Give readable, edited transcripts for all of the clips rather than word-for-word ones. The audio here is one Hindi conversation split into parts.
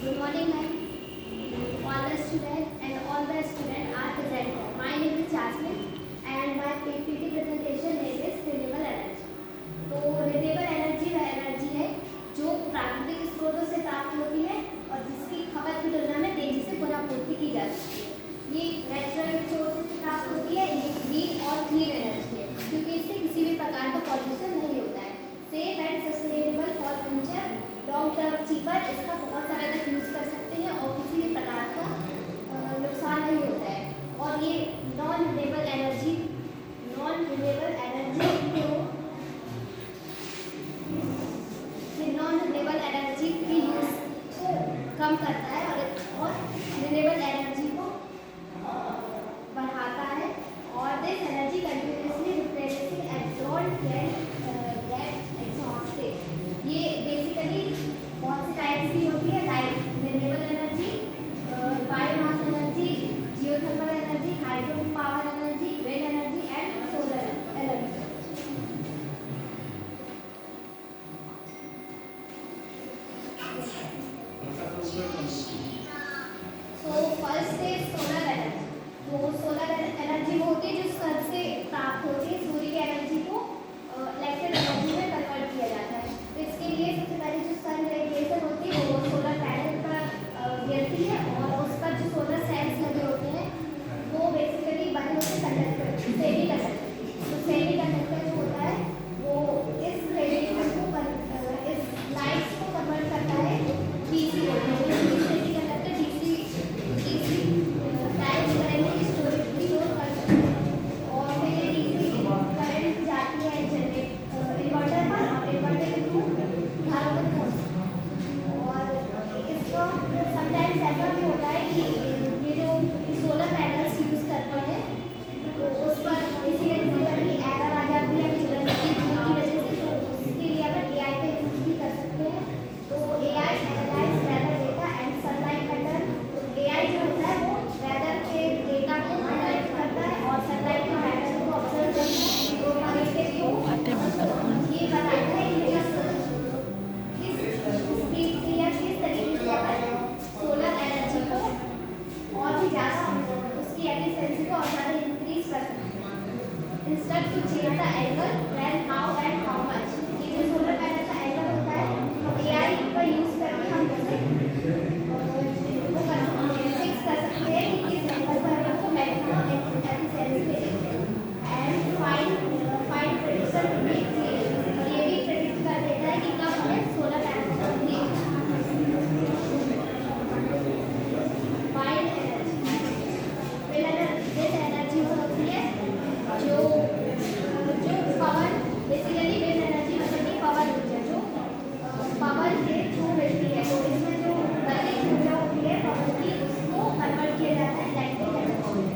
Good morning, all the students and all the students are present here. My name is Jasmine and my PPT presentation name is renewable energy. तो renewable energy वह एनर्जी है जो प्राकृतिक स्रोतों से प्राप्त होती है और जिसकी खपत की तुलना में तेजी से पुनर्पूर्ति की जा सकती है। ये नेचुरल रिसोर्सेज से प्राप्त होती है, ये ग्रीन और क्लीन एनर्जी है क्योंकि इससे किसी भी प्रकार का पॉल्यूशन नहीं होता है। Safe and sustainable for future, long term cheaper, इसका बहुत सारा तक यूज़ कर सकते हैं और किसी भी प्रकार का नुकसान नहीं होता है। और ये नॉन रिन्यूएबल एनर्जी की यूज़ को कम करता है और रिन्यूएबल एनर्जी को बढ़ाता है। और this energy continuously replacing absorbed get exhausted. ये बेसिकली बहुत सी टाइप्स की होती है, like renewable energy, biomass energy, geothermal energy, hydro power energy, wind energy and solar energy. So first is solar energy. तो सोलर एनर्जी वो होती है जो सन से प्राप्त होती है। सूर्य की एनर्जी को इलेक्ट्रिक एनर्जी में कन्वर्ट किया जाता है। तो इसके लिए सबसे पहले जो सन रेडिएशन होती है वो सोलर पैनल पर गिरती है और उस पर जो सोलर सेल्स लगे होते हैं वो बेसिकली बने होते हैं कंडक्टर, सेमीकंडक्टर। तो सेमीकंडक्टर जो होता है वो इस रेडिएशन को इस लाइट्स को कन्वर्ट करता है डीसी में। सेमीकंडक्टर डीसी डायरेक्ट करंट की स्टोर कर सकते हैं और फिर ये डीसी करंट जाती है इन्वर्टर पर और इन्वर्टर के थ्रू घरों तक पहुँचती है। और इसको समटाइम्स ऐसा भी होता है कि ये जो सोलर पैनल्स यूज़ करते हैं तो उस पर इसीलिए बड़ी एरर आ जाती है की वजह से। तो उसके लिए अगर AI का यूज़ भी कर सकते हैं। तो AI analyse weather data and sunlight pattern. तो AI जो होता है वो वेदर के डेटा को एनालाइज करता है और सनलाइट के पैटर्न को ऑब्जर्व करता है। तो हमें इसके थ्रू ये बताता है कि किस स्पीड से या किस तरीके से अपन सोलर एनर्जी को और भी ज़्यादा उसकी एफिशिएंसी को और ज़्यादा इंक्रीज कर सकते हैं। Instead to change the angle, when, how and how much. ये जो सोलर पैनल का एंगल होता है हम AI का यूज़ करके हम फिक्स कर सकते हैं कि किस एंगल पर हमको मैक्सिमम एफिशिएंसी मिलेगी। एंड फाइंड प्रेडिक्शन टेक्निक, ये भी प्रेडिक्ट कर देता है कि कब हमें सोलर पैनल का वाइल्ड एनर्जी होती है जो पावर, बेसिकली विंड एनर्जी मतलब कि पावर ऊर्जा जो पावर के थ्रू मिलती है। तो इसमें जो गतिज ऊर्जा होती है पावर की उसको कन्वर्ट किया जाता है इलेक्ट्रिक एनर्जी में।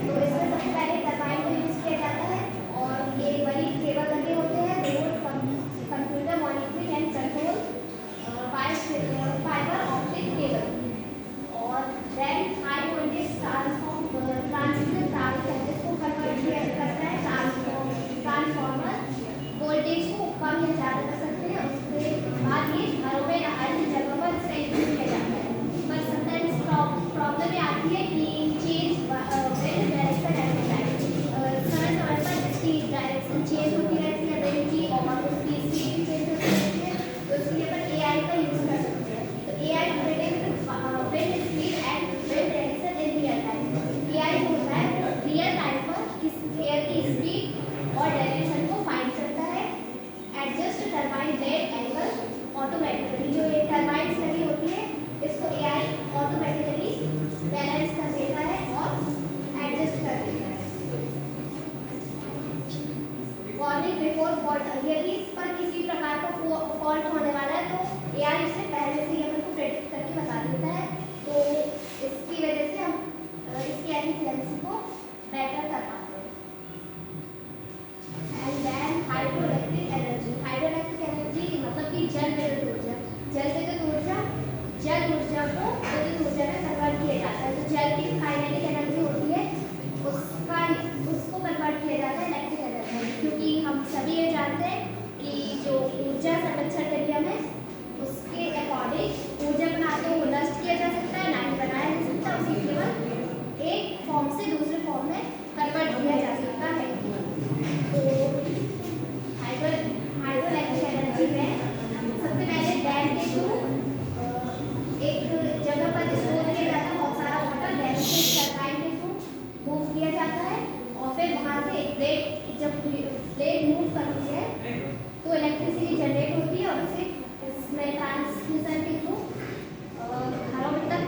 तो इसमें सबसे पहले टरबाइन को यूज़ किया जाता है और ये बड़ी केबल लगे होते हैं, remote computer monitoring and control fibre optic cable. और देन हाई वोल्टेज ट्रांसमिशन तार को कन्वर्ट करता है ट्रांसफार्मर। वोल्टेज को कम या ज़्यादा कर सकते हैं। उसके बाद ये घरों में अन्य जगहों पर इसका यूज़ किया जाता है। पर समटाइम्स प्रॉब्लम ये आती है कि change wind direction at time, समय समय पर इसकी डायरेक्शन चेंज होती रहती है विंड की और उसकी स्पीड भी चेंज होती रहती है। तो उसके लिए अपन AI का यूज़ कर सकते हैं। तो AI predict wind speed and wind direction in real time. AI जो होता है रियल टाइम पर किस एयर की स्पीड और डायरेक्शन को फाइंड करता है। Adjust turbine blade angle automatically, जो ये टरबाइन्स लगी होती है इसको AI ऑटोमेटिकली बैलेंस कर देता है और एडजस्ट कर देता है। वार्निंग बिफोर फॉल्ट, यदि इस पर किसी प्रकार का फॉल्ट होने वाला है तो AI इससे पहले से ही हमको प्रेडिक्ट करके बता देता है। तो इसकी वजह से हम इसकी एफिशिएंसी को बेटर कर पाते हैं। And then hydroelectric energy. Hydroelectric energy मतलब कि जल विद्युत ऊर्जा। जल विद्युत ऊर्जा को विद्युत ऊर्जा में कन्वर्ट किया जाता है। तो जल की काइनेटिक एनर्जी होती है उसको कन्वर्ट किया जाता है इलेक्ट्रिक एनर्जी में। क्योंकि हम सभी ये जानते हैं कि जो ऊर्जा संरक्षण नियम है उसके अकॉर्डिंग ऊर्जा प्लेट जब प्लेट मूव करती है तो इलेक्ट्रिसिटी जनरेट होती है और उसे इसमें ट्रांसमिशन के थ्रू घरों तक